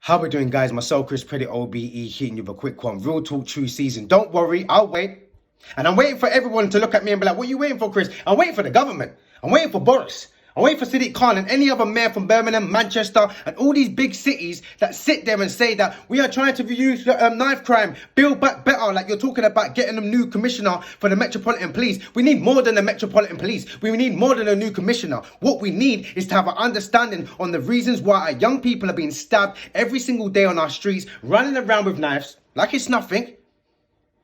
How we doing, guys? Myself, Chris Predit OBE, hitting you with a quick one. Real talk, true season. Don't worry, I'll wait. And I'm waiting for everyone to look at me and be like, what are you waiting for, Chris? I'm waiting for the government. I'm waiting for Boris. I'm waiting for Sadiq Khan and any other mayor from Birmingham, Manchester, and all these big cities that sit there and say that we are trying to reduce knife crime, build back better. Like you're talking about getting a new commissioner for the Metropolitan Police. We need more than the Metropolitan Police. We need more than a new commissioner. What we need is to have an understanding on the reasons why our young people are being stabbed every single day on our streets, running around with knives like it's nothing.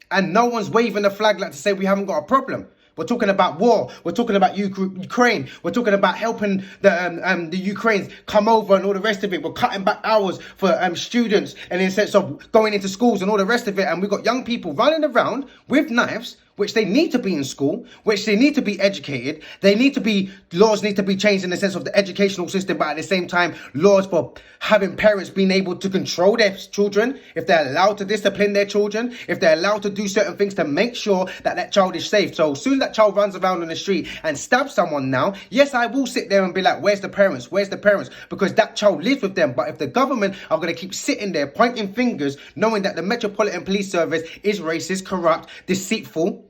And no one's waving a flag like to say we haven't got a problem. We're talking about war. We're talking about Ukraine. We're talking about helping the Ukrainians come over and all the rest of it. We're cutting back hours for students and in the sense of going into schools and all the rest of it. And we've got young people running around with knives, which they need to be in school, which they need to be educated. Laws need to be changed in the sense of the educational system, but at the same time, laws for having parents being able to control their children, if they're allowed to discipline their children, if they're allowed to do certain things to make sure that that child is safe. So as soon as that child runs around on the street and stabs someone now, yes, I will sit there and be like, where's the parents? Where's the parents? Because that child lives with them. But if the government are going to keep sitting there pointing fingers, knowing that the Metropolitan Police Service is racist, corrupt, deceitful,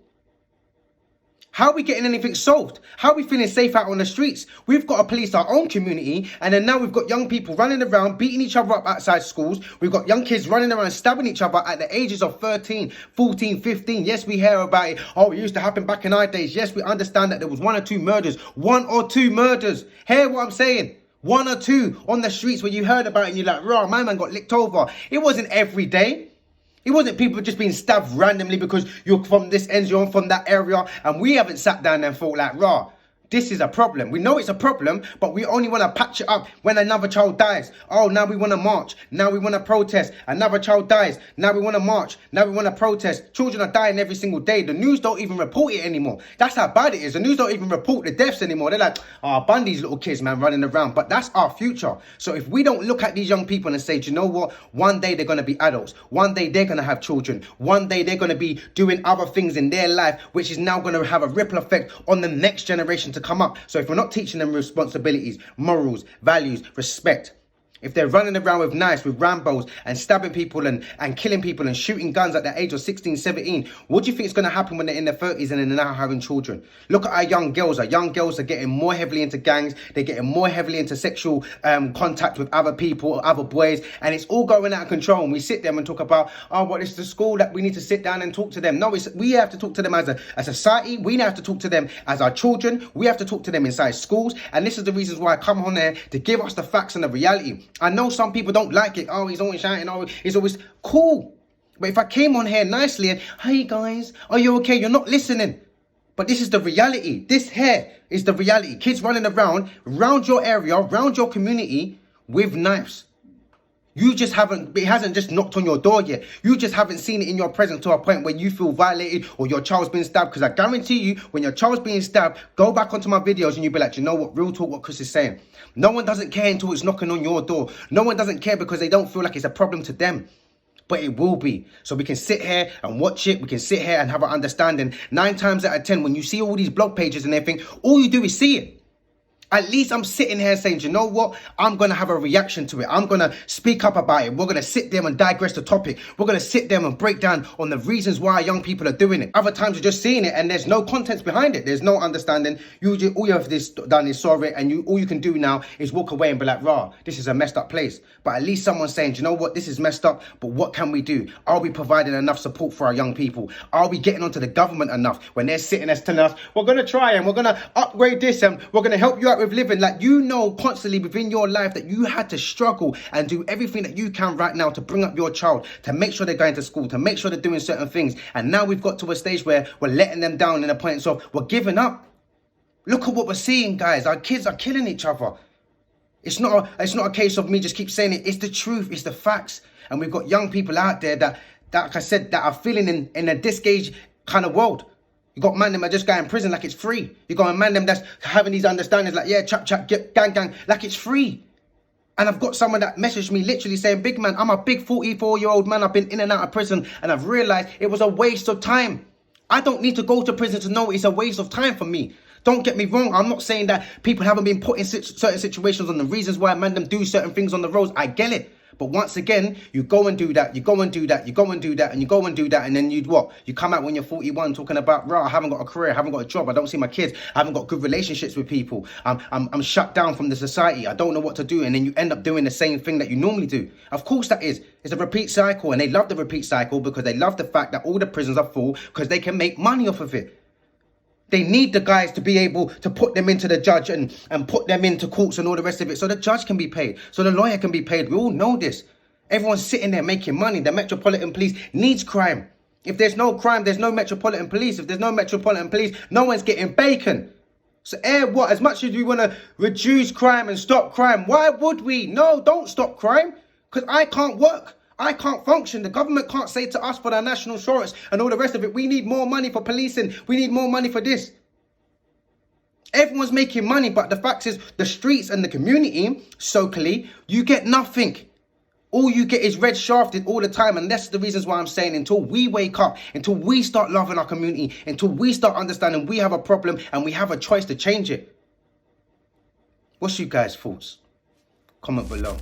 how are we getting anything solved? How are we feeling safe out on the streets? We've got to police our own community, and then now we've got young people running around, beating each other up outside schools. We've got young kids running around, stabbing each other at the ages of 13, 14, 15. Yes, we hear about it. Oh, it used to happen back in our days. Yes, we understand that there was one or two murders. Hear what I'm saying? One or two on the streets where you heard about it and you're like, raw, my man got licked over. It wasn't every day. It wasn't people just being stabbed randomly because you're from this end, you're from that area, and we haven't sat down and thought like, rah, this is a problem. We know it's a problem, but we only want to patch it up when another child dies. Oh, now we want to march. Now we want to protest. Another child dies. Now we want to march. Now we want to protest. Children are dying every single day. The news don't even report it anymore. That's how bad it is. The news don't even report the deaths anymore. They're like, oh, Bundy's little kids, man, running around. But that's our future. So if we don't look at these young people and say, do you know what? One day they're going to be adults. One day they're going to have children. One day they're going to be doing other things in their life, which is now going to have a ripple effect on the next generation to come up. So if we're not teaching them responsibilities, morals, values, respect, if they're running around with knives, with Rambos and stabbing people and killing people and shooting guns at the age of 16, 17, what do you think is going to happen when they're in their 30s and they're now having children? Look at our young girls. Our young girls are getting more heavily into gangs. They're getting more heavily into sexual contact with other people, other boys, and it's all going out of control. And we sit there and talk about, oh, well, it's the school that we need to sit down and talk to them. No, we have to talk to them as a society. We have to talk to them as our children. We have to talk to them inside schools. And this is the reasons why I come on there to give us the facts and the reality. I know some people don't like it. Oh, he's always shouting. Oh, he's always cool. But if I came on here nicely and, hey guys, are you okay? You're not listening. But this is the reality. This here is the reality. Kids running around your area, around your community with knives. You just haven't, it hasn't just knocked on your door yet. You just haven't seen it in your presence to a point where you feel violated or your child's been stabbed. Because I guarantee you, when your child's being stabbed, go back onto my videos and you'll be like, you know what, real talk, what Chris is saying. No one doesn't care until it's knocking on your door. No one doesn't care because they don't feel like it's a problem to them. But it will be. So we can sit here and watch it. We can sit here and have an understanding. 9 times out of 10, when you see all these blog pages and everything, all you do is see it. At least I'm sitting here saying, you know what? I'm going to have a reaction to it. I'm going to speak up about it. We're going to sit there and digress the topic. We're going to sit there and break down on the reasons why young people are doing it. Other times you're just seeing it and there's no contents behind it. There's no understanding. All you have done is saw it, and all you can do now is walk away and be like, rah, this is a messed up place. But at least someone's saying, you know what? This is messed up, but what can we do? Are we providing enough support for our young people? Are we getting onto the government enough when they're sitting there telling us, we're going to try and we're going to upgrade this and we're going to help you out with living? Like, you know constantly within your life that you had to struggle and do everything that you can right now to bring up your child, to make sure they're going to school, to make sure they're doing certain things. And now we've got to a stage where we're letting them down in a point of we're giving up. Look at what we're seeing, guys. Our kids are killing each other. It's not a case of me just keep saying it. It's the truth. It's the facts. And we've got young people out there that like I said, that are feeling in a disengaged kind of world. You got man them that just go in prison like it's free. You got a man them that's having these understandings like, yeah, chap, gang, like it's free. And I've got someone that messaged me literally saying, big man, I'm a big 44-year-old man. I've been in and out of prison and I've realized it was a waste of time. I don't need to go to prison to know it's a waste of time for me. Don't get me wrong. I'm not saying that people haven't been put in certain situations on the reasons why man them do certain things on the roads. I get it. But once again, you go and do that, you go and do that, you go and do that, and you go and do that, and then you what? You come out when you're 41 talking about, I haven't got a career, I haven't got a job, I don't see my kids, I haven't got good relationships with people, I'm shut down from the society, I don't know what to do, and then you end up doing the same thing that you normally do. Of course that is. It's a repeat cycle, and they love the repeat cycle because they love the fact that all the prisons are full because they can make money off of it. They need the guys to be able to put them into the judge and put them into courts and all the rest of it so the judge can be paid, so the lawyer can be paid. We all know this. Everyone's sitting there making money. The Metropolitan Police needs crime. If there's no crime, there's no Metropolitan Police. If there's no Metropolitan Police, no one's getting bacon. So as much as we want to reduce crime and stop crime, why would we? No, don't stop crime, because I can't work. I can't function. The government can't say to us for our national insurance and all the rest of it, we need more money for policing. We need more money for this. Everyone's making money, but the fact is the streets and the community, socially, you get nothing. All you get is red shafted all the time. And that's the reasons why I'm saying until we wake up, until we start loving our community, until we start understanding we have a problem and we have a choice to change it. What's you guys' thoughts? Comment below.